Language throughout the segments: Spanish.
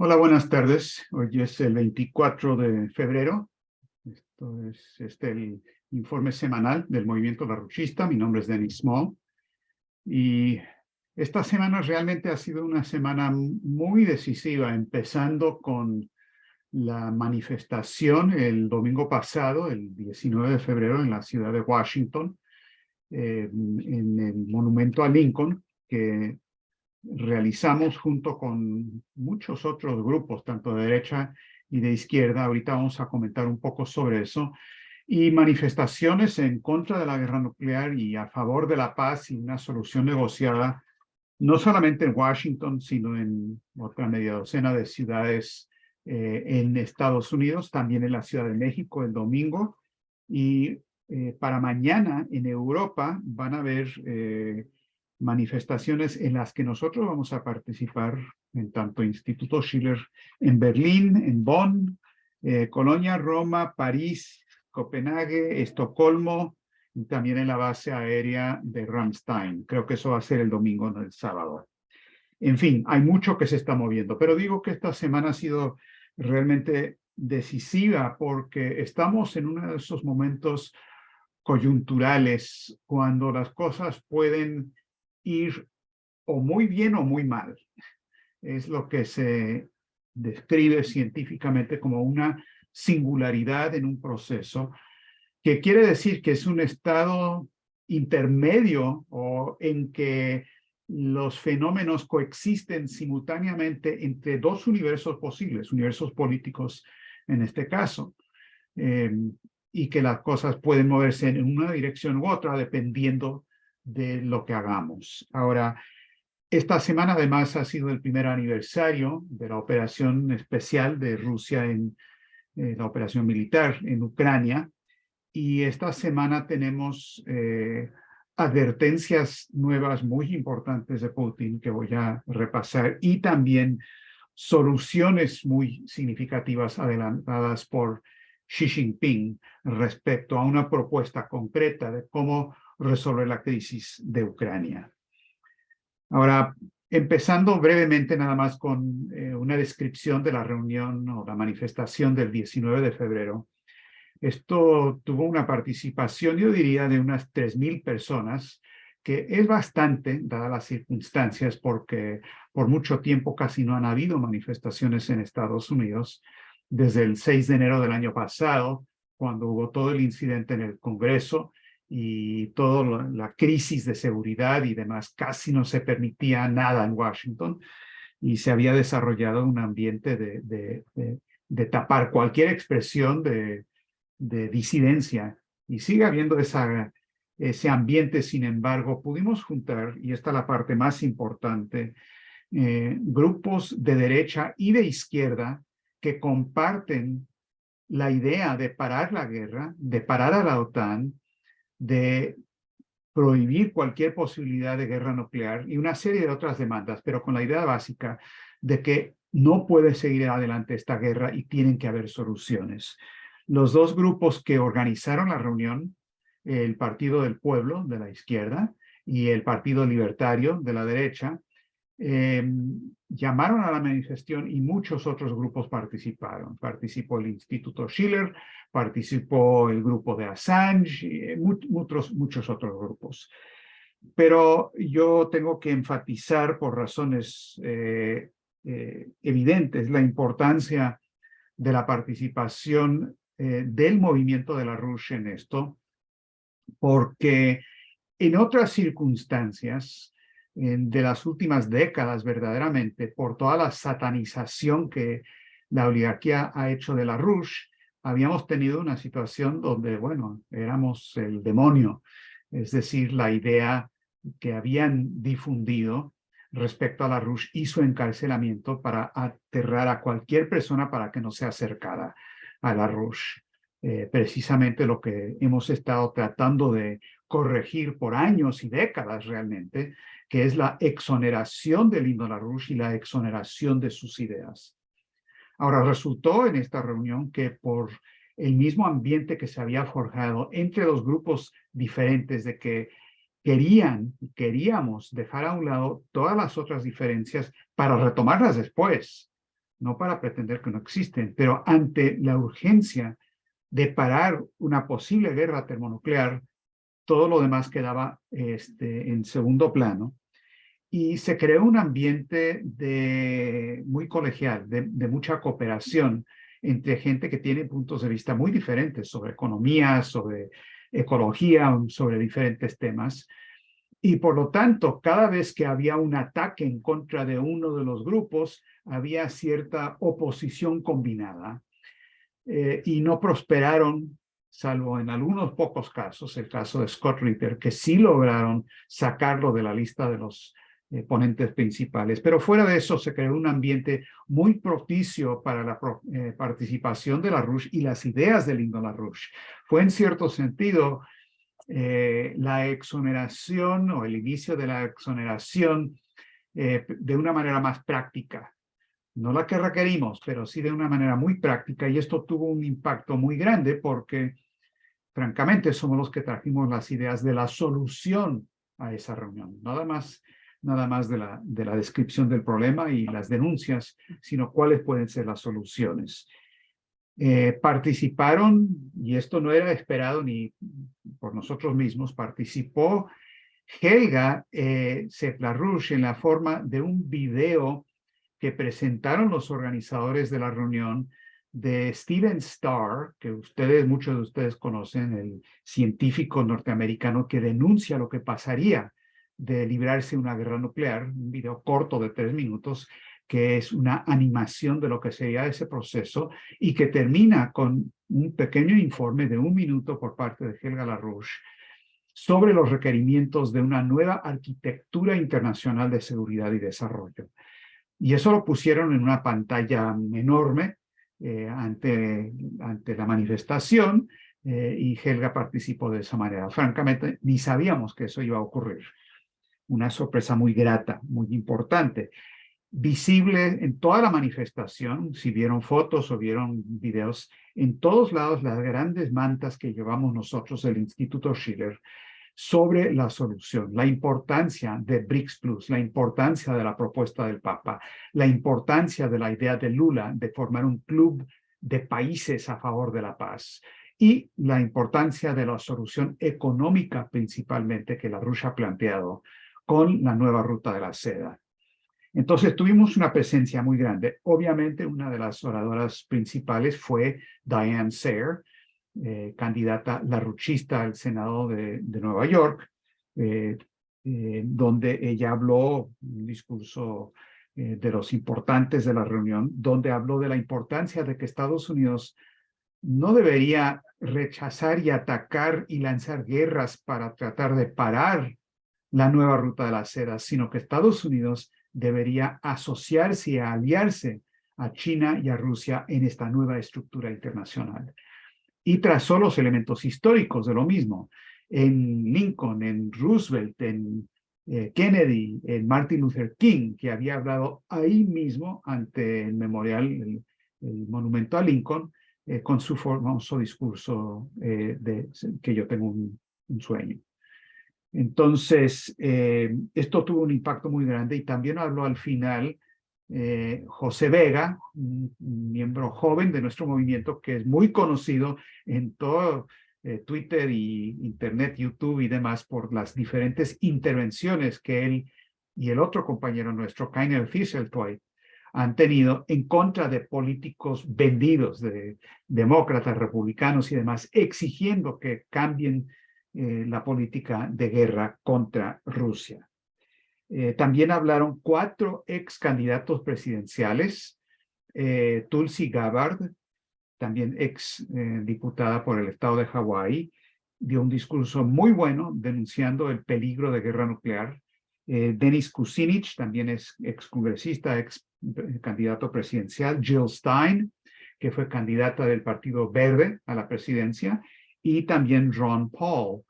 Hola, buenas tardes. Hoy es el 24 de febrero. Esto es el informe semanal del movimiento larouchista. Mi nombre es Denis Small. Y esta semana realmente ha sido una semana muy decisiva, empezando con la manifestación el domingo pasado, el 19 de febrero, en la ciudad de Washington, en el monumento a Lincoln, que realizamos junto con muchos otros grupos, tanto de derecha y de izquierda. Ahorita vamos a comentar un poco sobre eso. Y manifestaciones en contra de la guerra nuclear y a favor de la paz y una solución negociada, no solamente en Washington, sino en otra media docena de ciudades en Estados Unidos, también en la Ciudad de México el domingo. Y para mañana en Europa van a haber manifestaciones en las que nosotros vamos a participar, en tanto Instituto Schiller en Berlín, en Bonn, Colonia, Roma, París, Copenhague, Estocolmo y también en la base aérea de Ramstein. Creo que eso va a ser el domingo, no el sábado. En fin, hay mucho que se está moviendo, pero digo que esta semana ha sido realmente decisiva porque estamos en uno de esos momentos coyunturales cuando las cosas pueden ir o muy bien o muy mal. Es lo que se describe científicamente como una singularidad en un proceso, que quiere decir que es un estado intermedio o en que los fenómenos coexisten simultáneamente entre dos universos posibles, universos políticos en este caso, eh, y que las cosas pueden moverse en una dirección u otra dependiendo de lo que hagamos. Ahora, esta semana además ha sido el primer aniversario de la operación especial de Rusia en la operación militar en Ucrania, y esta semana tenemos advertencias nuevas muy importantes de Putin que voy a repasar, y también soluciones muy significativas adelantadas por Xi Jinping respecto a una propuesta concreta de cómo resolver la crisis de Ucrania. Ahora, empezando brevemente nada más con una descripción de la reunión o la manifestación del 19 de febrero. Esto tuvo una participación, yo diría, de unas 3.000 personas, que es bastante, dadas las circunstancias, porque por mucho tiempo casi no han habido manifestaciones en Estados Unidos, desde el 6 de enero del año pasado, cuando hubo todo el incidente en el Congreso y toda la crisis de seguridad y demás. Casi no se permitía nada en Washington y se había desarrollado un ambiente de tapar cualquier expresión de disidencia, y sigue habiendo ese ambiente. Sin embargo, pudimos juntar, y esta es la parte más importante, grupos de derecha y de izquierda que comparten la idea de parar la guerra, de parar a la OTAN, de prohibir cualquier posibilidad de guerra nuclear y una serie de otras demandas, pero con la idea básica de que no puede seguir adelante esta guerra y tienen que haber soluciones. Los dos grupos que organizaron la reunión, el Partido del Pueblo de la izquierda y el Partido Libertario de la derecha, eh, llamaron a la manifestación y muchos otros grupos participaron. Participó el Instituto Schiller, participó el grupo de Assange y muchos otros grupos. Pero yo tengo que enfatizar por razones evidentes la importancia de la participación del movimiento de la RUSH en esto, porque en otras circunstancias de las últimas décadas, verdaderamente, por toda la satanización que la oligarquía ha hecho de la RUSH, habíamos tenido una situación donde, bueno, éramos el demonio, es decir, la idea que habían difundido respecto a la RUSH y su encarcelamiento para aterrar a cualquier persona para que no se acercara a la RUSH. Precisamente lo que hemos estado tratando de corregir por años y décadas realmente, que es la exoneración del Lindo LaRouche y la exoneración de sus ideas. Ahora, resultó en esta reunión que por el mismo ambiente que se había forjado entre los grupos diferentes, de que queríamos dejar a un lado todas las otras diferencias para retomarlas después, no para pretender que no existen, pero ante la urgencia de parar una posible guerra termonuclear, todo lo demás quedaba en segundo plano. Y se creó un ambiente muy colegial, de mucha cooperación entre gente que tiene puntos de vista muy diferentes sobre economía, sobre ecología, sobre diferentes temas. Y por lo tanto, cada vez que había un ataque en contra de uno de los grupos, había cierta oposición combinada y no prosperaron, salvo en algunos pocos casos, el caso de Scott Ritter, que sí lograron sacarlo de la lista de los ponentes principales. Pero fuera de eso se creó un ambiente muy propicio para la participación de LaRouche y las ideas de Lyndon LaRouche. Fue en cierto sentido la exoneración o el inicio de la exoneración de una manera más práctica. No la que requerimos, pero sí de una manera muy práctica, y esto tuvo un impacto muy grande porque, francamente, somos los que trajimos las ideas de la solución a esa reunión. Nada más de la descripción del problema y las denuncias, sino cuáles pueden ser las soluciones. Participaron, y esto no era esperado ni por nosotros mismos, participó Helga Sepp-LaRouche en la forma de un video que presentaron los organizadores de la reunión de Steven Starr, que muchos de ustedes conocen, el científico norteamericano que denuncia lo que pasaría de librarse una guerra nuclear, un video corto de 3 minutos, que es una animación de lo que sería ese proceso y que termina con un pequeño informe de 1 minuto por parte de Helga LaRouche sobre los requerimientos de una nueva arquitectura internacional de seguridad y desarrollo. Y eso lo pusieron en una pantalla enorme ante la manifestación y Helga participó de esa manera. Francamente, ni sabíamos que eso iba a ocurrir. Una sorpresa muy grata, muy importante. Visible en toda la manifestación, si vieron fotos o vieron videos, en todos lados las grandes mantas que llevamos nosotros del Instituto Schiller sobre la solución, la importancia de BRICS Plus, la importancia de la propuesta del Papa, la importancia de la idea de Lula de formar un club de países a favor de la paz y la importancia de la solución económica principalmente que LaRouche ha planteado con la nueva ruta de la seda. Entonces tuvimos una presencia muy grande. Obviamente una de las oradoras principales fue Diane Sare, candidata larruchista al Senado de Nueva York, donde ella habló un discurso de los importantes de la reunión, donde habló de la importancia de que Estados Unidos no debería rechazar y atacar y lanzar guerras para tratar de parar la nueva ruta de la seda, sino que Estados Unidos debería asociarse y aliarse a China y a Rusia en esta nueva estructura internacional. Y trazó los elementos históricos de lo mismo. En Lincoln, en Roosevelt, en Kennedy, en Martin Luther King, que había hablado ahí mismo ante el memorial, el monumento a Lincoln, con su famoso discurso que yo tengo un sueño. Entonces, esto tuvo un impacto muy grande y también habló al final José Vega, un miembro joven de nuestro movimiento que es muy conocido en todo Twitter y Internet, YouTube y demás por las diferentes intervenciones que él y el otro compañero nuestro, Kainer Fisseltoy, han tenido en contra de políticos vendidos, de demócratas, republicanos y demás, exigiendo que cambien la política de guerra contra Rusia. También hablaron 4 ex candidatos presidenciales, Tulsi Gabbard, también ex diputada por el estado de Hawái, dio un discurso muy bueno denunciando el peligro de guerra nuclear. Denis Kucinich, también es ex congresista, ex candidato presidencial. Jill Stein, que fue candidata del Partido Verde a la presidencia, y también Ron Paul,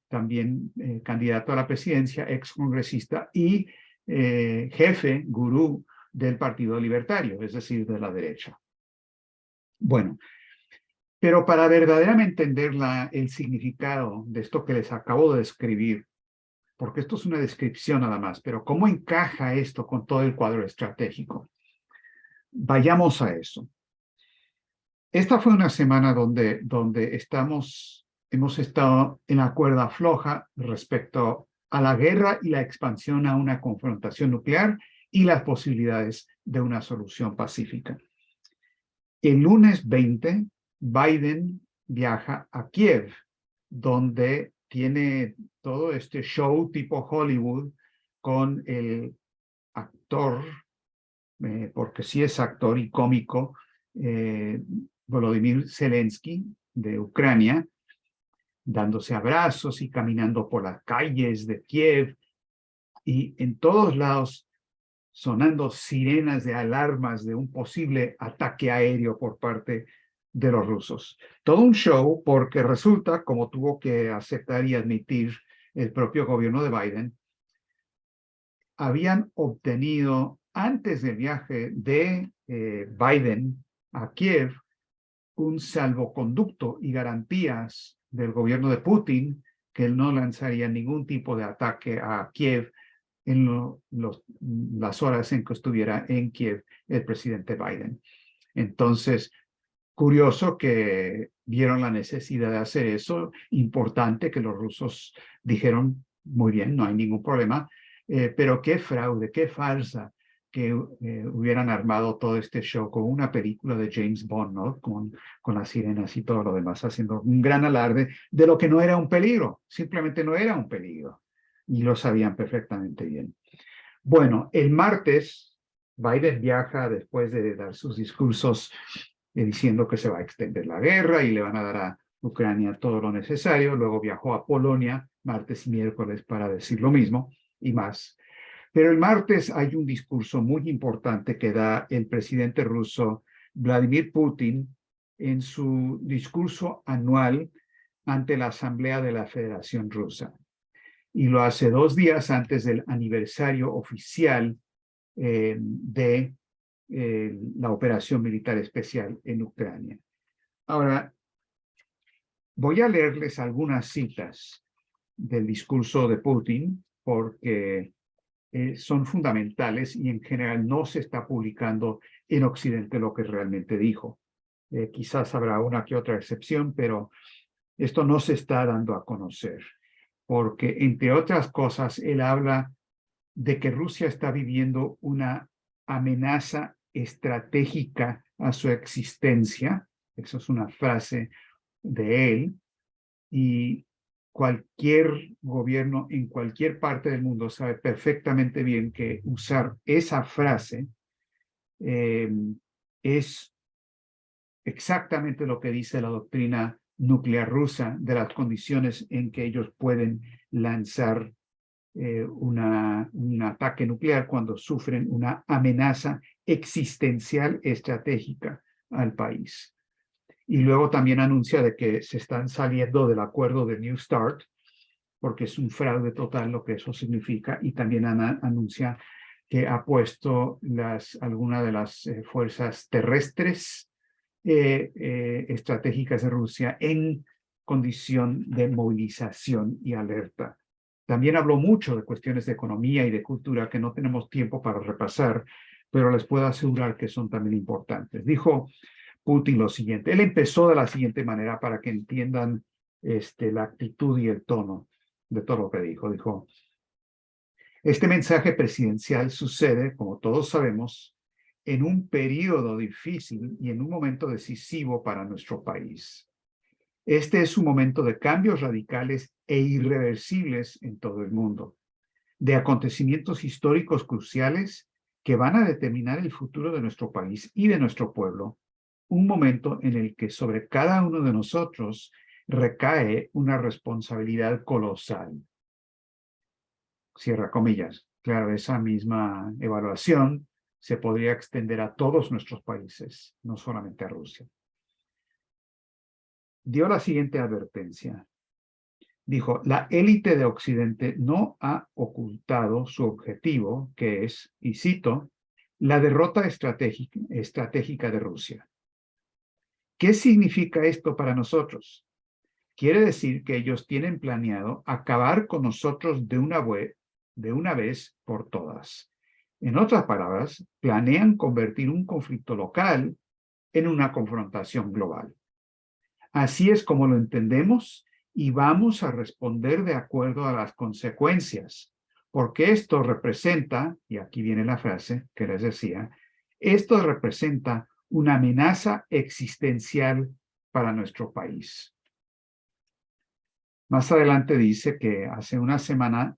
también candidato a la presidencia, ex congresista y jefe, gurú del Partido Libertario, es decir, de la derecha. Bueno, pero para verdaderamente entender el significado de esto que les acabo de describir, porque esto es una descripción nada más, pero ¿cómo encaja esto con todo el cuadro estratégico? vayamos a eso. Esta fue una semana donde hemos estado en la cuerda floja respecto a la guerra y la expansión a una confrontación nuclear y las posibilidades de una solución pacífica. El lunes 20, Biden viaja a Kiev, donde tiene todo este show tipo Hollywood con el actor, porque sí es actor y cómico, Volodymyr Zelensky de Ucrania, dándose abrazos y caminando por las calles de Kiev y en todos lados sonando sirenas de alarmas de un posible ataque aéreo por parte de los rusos. Todo un show porque resulta, como tuvo que aceptar y admitir el propio gobierno de Biden, habían obtenido antes del viaje de Biden a Kiev un salvoconducto y garantías del gobierno de Putin que él no lanzaría ningún tipo de ataque a Kiev en las horas en que estuviera en Kiev el presidente Biden. Entonces, curioso que vieron la necesidad de hacer eso, importante que los rusos dijeron, muy bien, no hay ningún problema, pero qué fraude, qué farsa que hubieran armado todo este show con una película de James Bond, ¿no? Con las sirenas y todo lo demás, haciendo un gran alarde de lo que no era un peligro, simplemente no era un peligro, y lo sabían perfectamente bien. Bueno, el martes, Biden viaja después de dar sus discursos diciendo que se va a extender la guerra y le van a dar a Ucrania todo lo necesario. Luego viajó a Polonia martes y miércoles para decir lo mismo y más. Pero el martes hay un discurso muy importante que da el presidente ruso Vladimir Putin en su discurso anual ante la Asamblea de la Federación Rusa. Y lo hace 2 días antes del aniversario oficial de la operación militar especial en Ucrania. Ahora, voy a leerles algunas citas del discurso de Putin porque son fundamentales y en general no se está publicando en Occidente lo que realmente dijo. Quizás habrá una que otra excepción, pero esto no se está dando a conocer porque, entre otras cosas, él habla de que Rusia está viviendo una amenaza estratégica a su existencia. Eso es una frase de él. Y cualquier gobierno en cualquier parte del mundo sabe perfectamente bien que usar esa frase es exactamente lo que dice la doctrina nuclear rusa de las condiciones en que ellos pueden lanzar un ataque nuclear cuando sufren una amenaza existencial estratégica al país. Y luego también anuncia de que se están saliendo del acuerdo de New START, porque es un fraude total lo que eso significa, y también anuncia que ha puesto algunas de las fuerzas terrestres estratégicas de Rusia en condición de movilización y alerta. También habló mucho de cuestiones de economía y de cultura que no tenemos tiempo para repasar, pero les puedo asegurar que son también importantes. Dijo Putin lo siguiente, él empezó de la siguiente manera para que entiendan la actitud y el tono de todo lo que dijo. Dijo, este mensaje presidencial sucede, como todos sabemos, en un periodo difícil y en un momento decisivo para nuestro país. Este es un momento de cambios radicales e irreversibles en todo el mundo, de acontecimientos históricos cruciales que van a determinar el futuro de nuestro país y de nuestro pueblo, un momento en el que sobre cada uno de nosotros recae una responsabilidad colosal. Cierra comillas. Claro, esa misma evaluación se podría extender a todos nuestros países, no solamente a Rusia. Dio la siguiente advertencia. Dijo, la élite de Occidente no ha ocultado su objetivo, que es, y cito, la derrota estratégica de Rusia. ¿Qué significa esto para nosotros? Quiere decir que ellos tienen planeado acabar con nosotros de una vez por todas. En otras palabras, planean convertir un conflicto local en una confrontación global. Así es como lo entendemos y vamos a responder de acuerdo a las consecuencias, porque esto representa, y aquí viene la frase que les decía, esto representa una amenaza existencial para nuestro país. Más adelante dice que hace una semana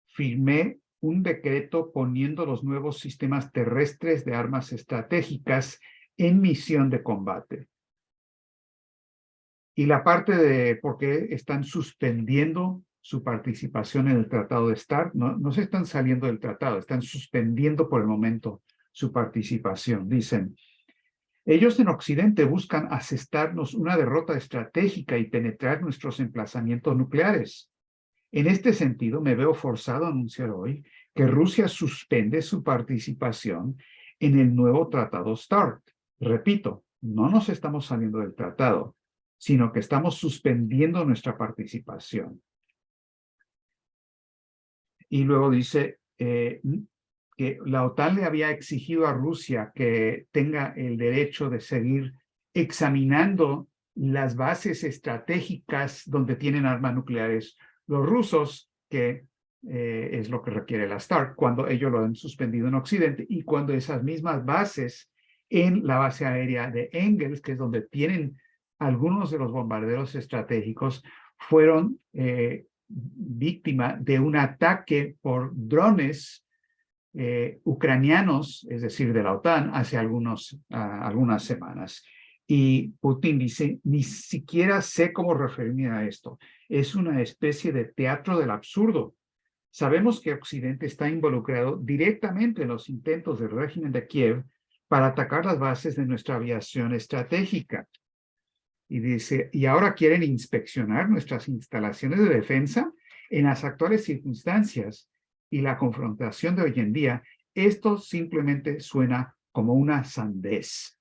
firmé un decreto poniendo los nuevos sistemas terrestres de armas estratégicas en misión de combate. Y la parte de por qué están suspendiendo su participación en el Tratado de START, no se están saliendo del tratado, están suspendiendo por el momento su participación. Dicen, ellos en Occidente buscan asestarnos una derrota estratégica y penetrar nuestros emplazamientos nucleares. En este sentido, me veo forzado a anunciar hoy que Rusia suspende su participación en el nuevo Tratado START. Repito, no nos estamos saliendo del tratado, sino que estamos suspendiendo nuestra participación. Y luego dice que la OTAN le había exigido a Rusia que tenga el derecho de seguir examinando las bases estratégicas donde tienen armas nucleares los rusos, que es lo que requiere la START, cuando ellos lo han suspendido en Occidente y cuando esas mismas bases en la base aérea de Engels, que es donde tienen algunos de los bombarderos estratégicos, fueron víctima de un ataque por drones ucranianos, es decir, de la OTAN, hace algunas semanas. Y Putin dice, ni siquiera sé cómo referirme a esto. Es una especie de teatro del absurdo. Sabemos que Occidente está involucrado directamente en los intentos del régimen de Kiev para atacar las bases de nuestra aviación estratégica. Y dice, y ahora quieren inspeccionar nuestras instalaciones de defensa en las actuales circunstancias y la confrontación de hoy en día. Esto simplemente suena como una sandez.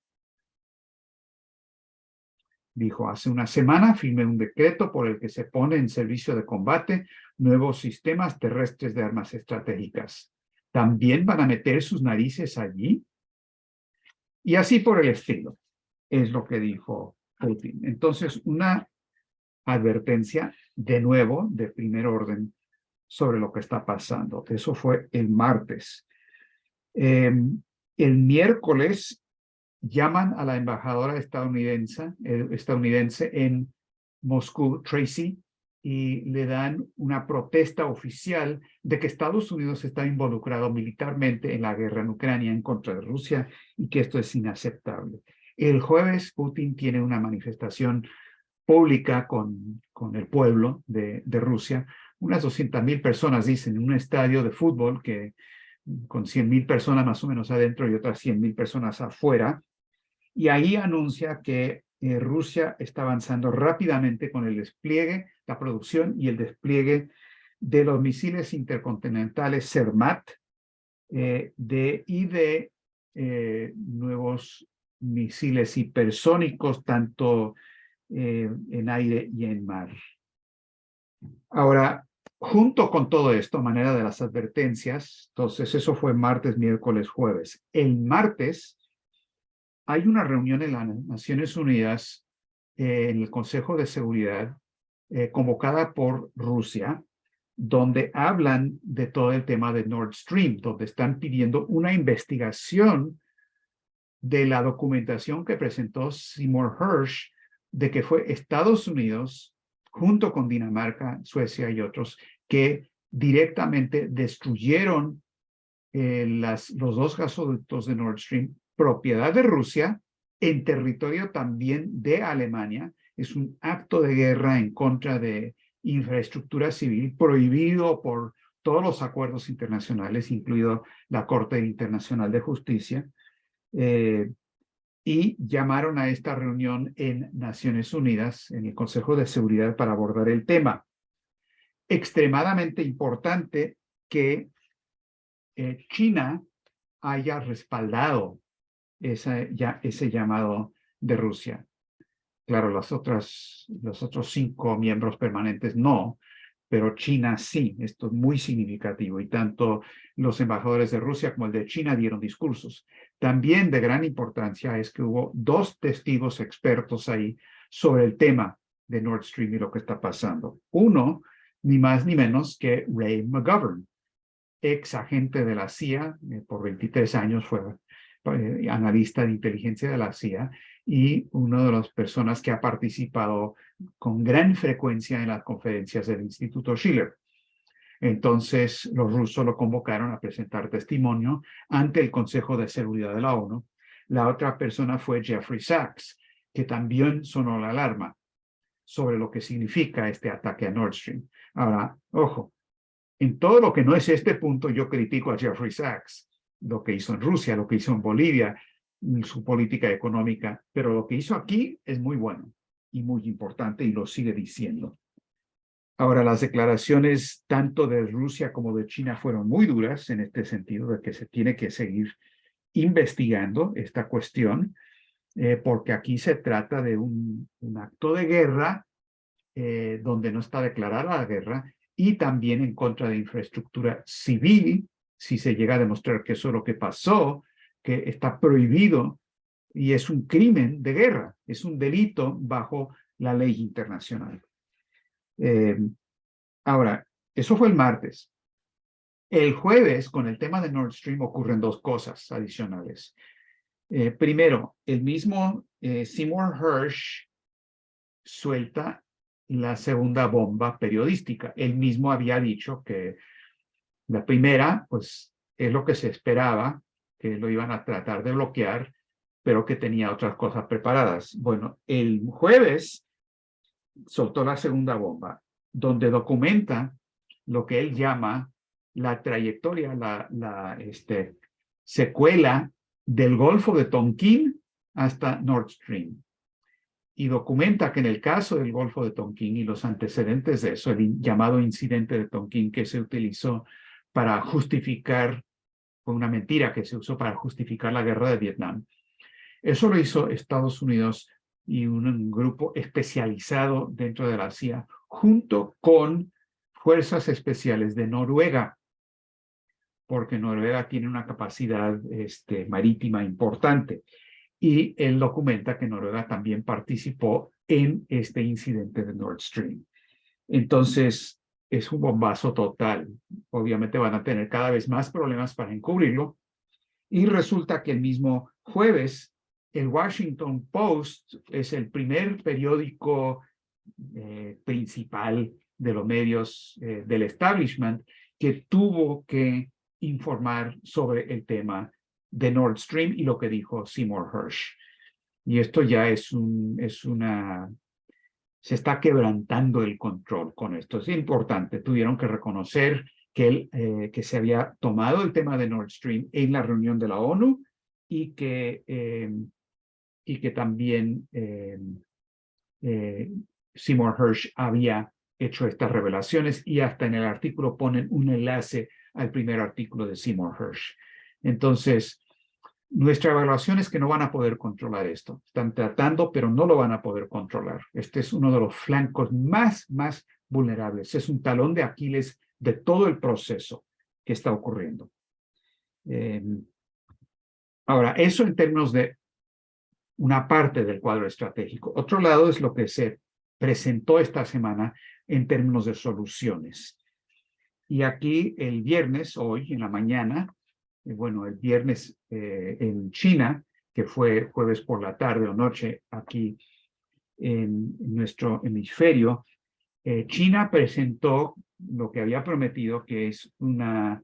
Dijo, hace una semana firmé un decreto por el que se pone en servicio de combate nuevos sistemas terrestres de armas estratégicas. ¿También van a meter sus narices allí? Y así por el estilo, es lo que dijo Putin. Entonces, una advertencia de nuevo de primer orden sobre lo que está pasando. Eso fue el martes. El miércoles llaman a la embajadora estadounidense en Moscú, Tracy, y le dan una protesta oficial de que Estados Unidos está involucrado militarmente en la guerra en Ucrania en contra de Rusia y que esto es inaceptable. El jueves Putin tiene una manifestación pública con el pueblo de Rusia. Unas 200,000 personas, dicen, en un estadio de fútbol que con 100,000 personas más o menos adentro y otras 100,000 personas afuera. Y ahí anuncia que Rusia está avanzando rápidamente con el despliegue, la producción y el despliegue de los misiles intercontinentales Cermat y de nuevos misiles hipersónicos, tanto en aire y en mar. Ahora, junto con todo esto, a manera de las advertencias, entonces eso fue martes, miércoles, jueves. El martes hay una reunión en las Naciones Unidas, en el Consejo de Seguridad, convocada por Rusia, donde hablan de todo el tema de Nord Stream, donde están pidiendo una investigación de la documentación que presentó Seymour Hersh de que fue Estados Unidos, junto con Dinamarca, Suecia y otros, que directamente destruyeron los dos gasoductos de Nord Stream, propiedad de Rusia, en territorio también de Alemania. Es un acto de guerra en contra de infraestructura civil prohibido por todos los acuerdos internacionales, incluido la Corte Internacional de Justicia. Y llamaron a esta reunión en Naciones Unidas, en el Consejo de Seguridad, para abordar el tema. Extremadamente importante que China haya respaldado ese llamado de Rusia. Claro, los otros 5 miembros permanentes no, pero China sí. Esto es muy significativo y tanto los embajadores de Rusia como el de China dieron discursos. También de gran importancia es que hubo 2 testigos expertos ahí sobre el tema de Nord Stream y lo que está pasando. Uno, ni más ni menos que Ray McGovern, ex agente de la CIA, por 23 años fue analista de inteligencia de la CIA y una de las personas que ha participado con gran frecuencia en las conferencias del Instituto Schiller. Entonces, los rusos lo convocaron a presentar testimonio ante el Consejo de Seguridad de la ONU. La otra persona fue Jeffrey Sachs, que también sonó la alarma sobre lo que significa este ataque a Nord Stream. Ahora, ojo, en todo lo que no es este punto, yo critico a Jeffrey Sachs, lo que hizo en Rusia, lo que hizo en Bolivia, su política económica, pero lo que hizo aquí es muy bueno y muy importante y lo sigue diciendo. Ahora, las declaraciones tanto de Rusia como de China fueron muy duras en este sentido de que se tiene que seguir investigando esta cuestión, porque aquí se trata de un acto de guerra donde no está declarada la guerra y también en contra de infraestructura civil, si se llega a demostrar que eso es lo que pasó, que está prohibido y es un crimen de guerra, es un delito bajo la ley internacional. Ahora, eso fue el martes. El jueves, con el tema de Nord Stream, ocurren 2 cosas adicionales. Primero, el mismo Seymour Hersh suelta la segunda bomba periodística. Él mismo había dicho que la primera, pues, es lo que se esperaba, que lo iban a tratar de bloquear, pero que tenía otras cosas preparadas. Bueno, el jueves soltó la segunda bomba, donde documenta lo que él llama la trayectoria, la secuela del Golfo de Tonkin hasta Nord Stream. Y documenta que en el caso del Golfo de Tonkin y los antecedentes de eso, el llamado incidente de Tonkin que se utilizó para justificar, fue una mentira que se usó para justificar la guerra de Vietnam. Eso lo hizo Estados Unidos y un grupo especializado dentro de la CIA, junto con fuerzas especiales de Noruega, porque Noruega tiene una capacidad marítima importante. Y él documenta que Noruega también participó en este incidente de Nord Stream. Entonces, es un bombazo total. Obviamente van a tener cada vez más problemas para encubrirlo. Y resulta que el mismo jueves, el Washington Post es el primer periódico principal de los medios del establishment que tuvo que informar sobre el tema de Nord Stream y lo que dijo Seymour Hersh. Y esto ya se está quebrantando el control con esto. Es importante, tuvieron que reconocer que se había tomado el tema de Nord Stream en la reunión de la ONU y que también Seymour Hersh había hecho estas revelaciones y hasta en el artículo ponen un enlace al primer artículo de Seymour Hersh. Entonces, nuestra evaluación es que no van a poder controlar esto. Están tratando, pero no lo van a poder controlar. Este es uno de los flancos más vulnerables. Es un talón de Aquiles de todo el proceso que está ocurriendo. Ahora, eso en términos de una parte del cuadro estratégico. Otro lado es lo que se presentó esta semana en términos de soluciones. Y aquí el viernes, hoy en la mañana, bueno, el viernes en China, que fue jueves por la tarde o noche aquí en nuestro hemisferio, China presentó lo que había prometido, que es una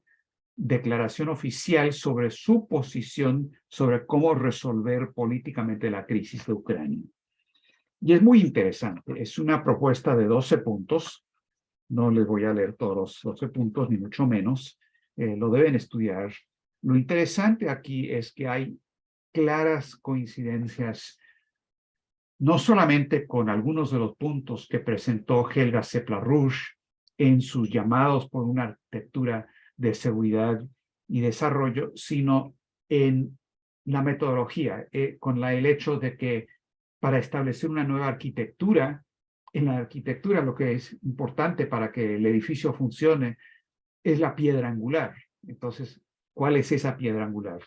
declaración oficial sobre su posición sobre cómo resolver políticamente la crisis de Ucrania. Y es muy interesante. Es una propuesta de 12 puntos. No les voy a leer todos los 12 puntos, ni mucho menos. Lo deben estudiar. Lo interesante aquí es que hay claras coincidencias, no solamente con algunos de los puntos que presentó Helga Sepla-Rush en sus llamados por una arquitectura de seguridad y desarrollo, sino en la metodología, con el hecho de que para establecer una nueva arquitectura en la arquitectura lo que es importante para que el edificio funcione es la piedra angular. Entonces, ¿cuál es esa piedra angular?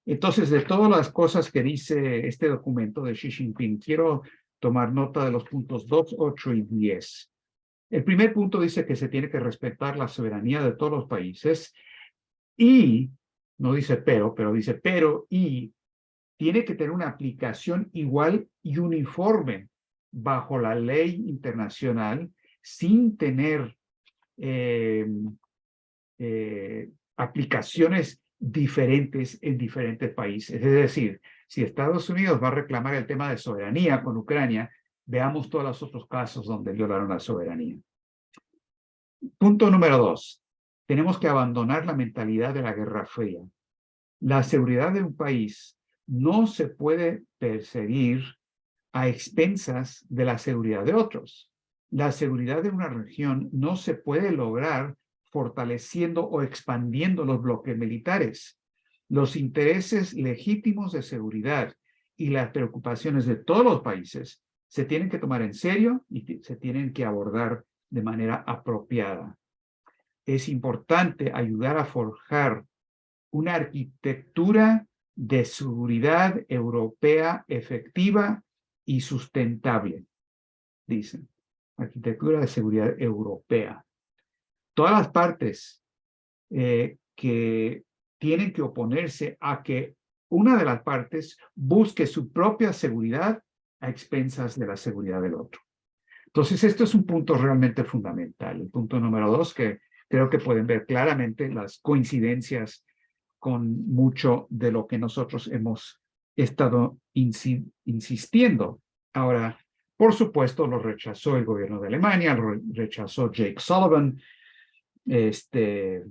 Entonces, de todas las cosas que dice este documento de Xi Jinping, quiero tomar nota de los puntos 2, 8 y 10. El primer punto dice que se tiene que respetar la soberanía de todos los países y, no dice pero dice y tiene que tener una aplicación igual y uniforme bajo la ley internacional sin tener aplicaciones diferentes en diferentes países. Es decir, si Estados Unidos va a reclamar el tema de soberanía con Ucrania, veamos todos los otros casos donde violaron la soberanía. Punto número 2. Tenemos que abandonar la mentalidad de la Guerra Fría. La seguridad de un país no se puede perseguir a expensas de la seguridad de otros. La seguridad de una región no se puede lograr fortaleciendo o expandiendo los bloques militares. Los intereses legítimos de seguridad y las preocupaciones de todos los países se tienen que tomar en serio y se tienen que abordar de manera apropiada. Es importante ayudar a forjar una arquitectura de seguridad europea efectiva y sustentable, dicen. Arquitectura de seguridad europea. Todas las partes que tienen que oponerse a que una de las partes busque su propia seguridad a expensas de la seguridad del otro. Entonces, esto es un punto realmente fundamental. El punto número 2, que creo que pueden ver claramente las coincidencias con mucho de lo que nosotros hemos estado insistiendo. Ahora, por supuesto, lo rechazó el gobierno de Alemania, lo rechazó Jake Sullivan, que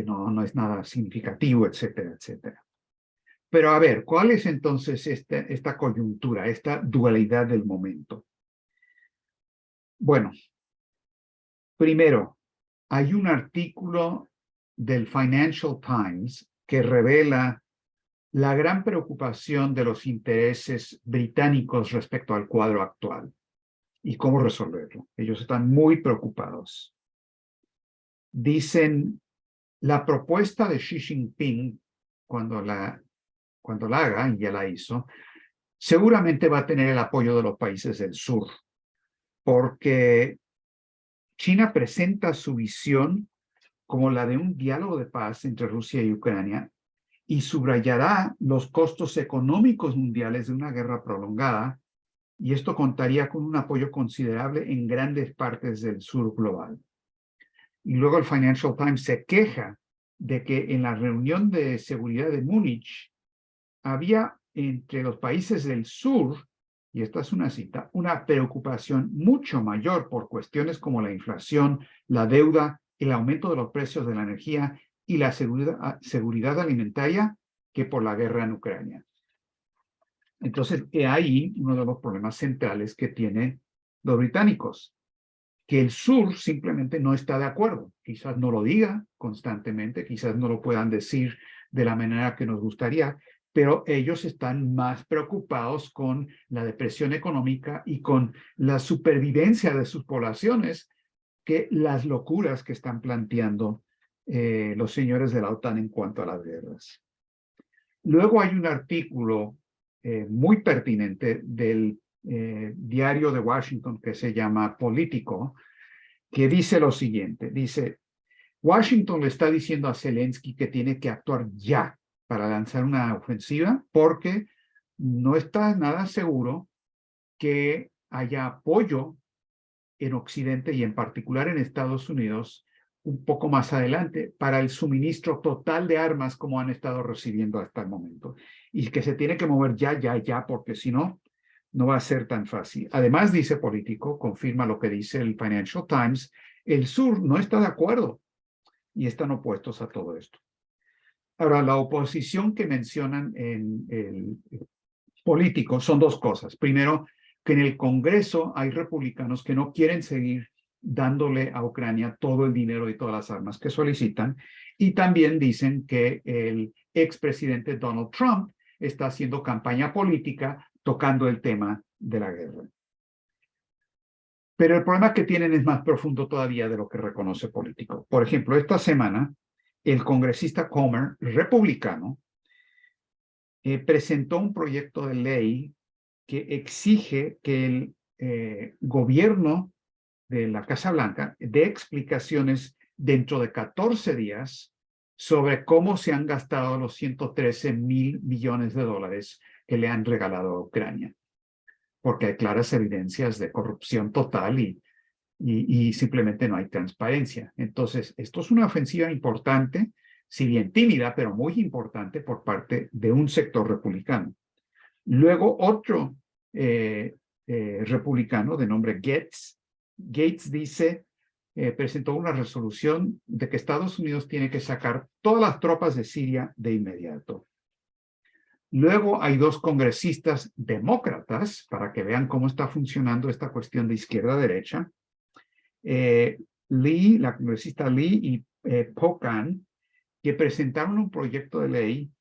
no es nada significativo, etcétera, etcétera. Pero a ver, ¿cuál es entonces esta coyuntura, esta dualidad del momento? Bueno, primero, hay un artículo del Financial Times que revela la gran preocupación de los intereses británicos respecto al cuadro actual y cómo resolverlo. Ellos están muy preocupados. Dicen, la propuesta de Xi Jinping, cuando la haga, y ya la hizo, seguramente va a tener el apoyo de los países del sur, porque China presenta su visión como la de un diálogo de paz entre Rusia y Ucrania y subrayará los costos económicos mundiales de una guerra prolongada, y esto contaría con un apoyo considerable en grandes partes del sur global. Y luego el Financial Times se queja de que en la reunión de seguridad de Múnich había entre los países del sur, y esta es una cita, una preocupación mucho mayor por cuestiones como la inflación, la deuda, el aumento de los precios de la energía y la seguridad alimentaria que por la guerra en Ucrania. Entonces, ahí uno de los problemas centrales que tienen los británicos, que el sur simplemente no está de acuerdo. Quizás no lo diga constantemente, quizás no lo puedan decir de la manera que nos gustaría, pero ellos están más preocupados con la depresión económica y con la supervivencia de sus poblaciones que las locuras que están planteando los señores de la OTAN en cuanto a las guerras. Luego hay un artículo muy pertinente del diario de Washington que se llama Político, que dice lo siguiente, dice, Washington le está diciendo a Zelensky que tiene que actuar ya para lanzar una ofensiva porque no está nada seguro que haya apoyo en Occidente y en particular en Estados Unidos un poco más adelante para el suministro total de armas como han estado recibiendo hasta el momento. Y que se tiene que mover ya, porque si no, no va a ser tan fácil. Además, dice Político, confirma lo que dice el Financial Times, el sur no está de acuerdo y están opuestos a todo esto. Ahora, la oposición que mencionan en el Político son dos cosas. Primero, que en el Congreso hay republicanos que no quieren seguir dándole a Ucrania todo el dinero y todas las armas que solicitan. Y también dicen que el expresidente Donald Trump está haciendo campaña política tocando el tema de la guerra. Pero el problema que tienen es más profundo todavía de lo que reconoce político. Por ejemplo, esta semana, el congresista Comer, republicano, presentó un proyecto de ley que exige que el gobierno de la Casa Blanca dé explicaciones dentro de 14 días sobre cómo se han gastado los 113.000 millones de dólares que le han regalado a Ucrania, porque hay claras evidencias de corrupción total y simplemente no hay transparencia. Entonces, esto es una ofensiva importante, si bien tímida, pero muy importante por parte de un sector republicano. Luego, otro republicano de nombre Gates dice, presentó una resolución de que Estados Unidos tiene que sacar todas las tropas de Siria de inmediato. Luego hay dos congresistas demócratas, para que vean cómo está funcionando esta cuestión de izquierda-derecha, la congresista Lee y Pocan, que presentaron un proyecto de ley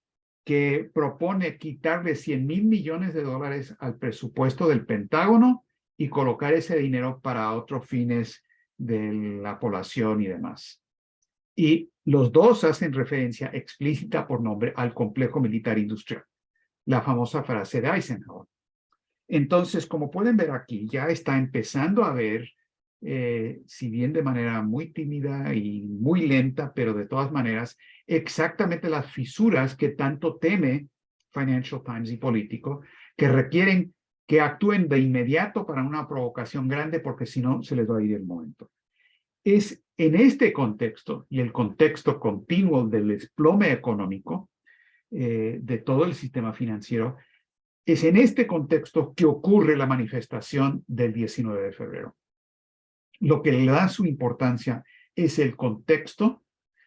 que propone quitarle 100.000 millones de dólares al presupuesto del Pentágono y colocar ese dinero para otros fines de la población y demás. Y los dos hacen referencia explícita por nombre al complejo militar industrial, la famosa frase de Eisenhower. Entonces, como pueden ver aquí, ya está empezando a ver, si bien de manera muy tímida y muy lenta, pero de todas maneras, exactamente las fisuras que tanto teme Financial Times y Político, que requieren que actúen de inmediato para una provocación grande, porque si no, se les va a ir el momento. Es en este contexto y el contexto continuo del desplome económico de todo el sistema financiero, es en este contexto que ocurre la manifestación del 19 de febrero. Lo que le da su importancia es el contexto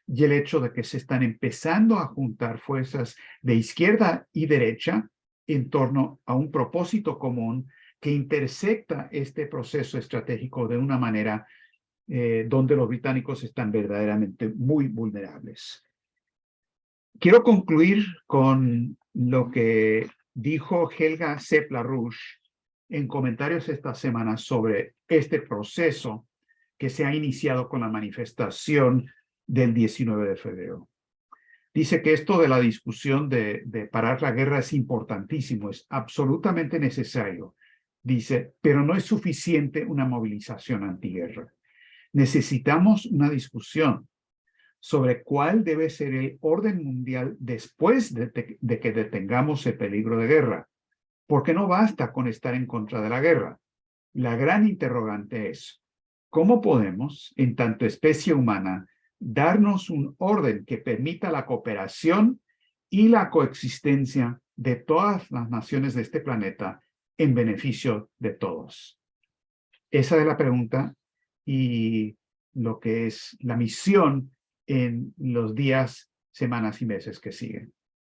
y el hecho de que se están empezando a juntar fuerzas de izquierda y derecha en torno a un propósito común que intersecta este proceso estratégico de una manera donde los británicos están verdaderamente muy vulnerables. Quiero concluir con lo que dijo Helga Sepp-LaRouche en comentarios esta semana sobre este proceso que se ha iniciado con la manifestación del 19 de febrero. Dice que esto de la discusión de parar la guerra es importantísimo, es absolutamente necesario. Dice, pero no es suficiente una movilización antiguerra. Necesitamos una discusión sobre cuál debe ser el orden mundial después de que detengamos el peligro de guerra, porque no basta con estar en contra de la guerra. La gran interrogante es, ¿cómo podemos, en tanto especie humana, darnos un orden que permita la cooperación y la coexistencia de todas las naciones de este planeta en beneficio de todos? Esa es la pregunta y lo que es la misión en los días, semanas y meses que siguen.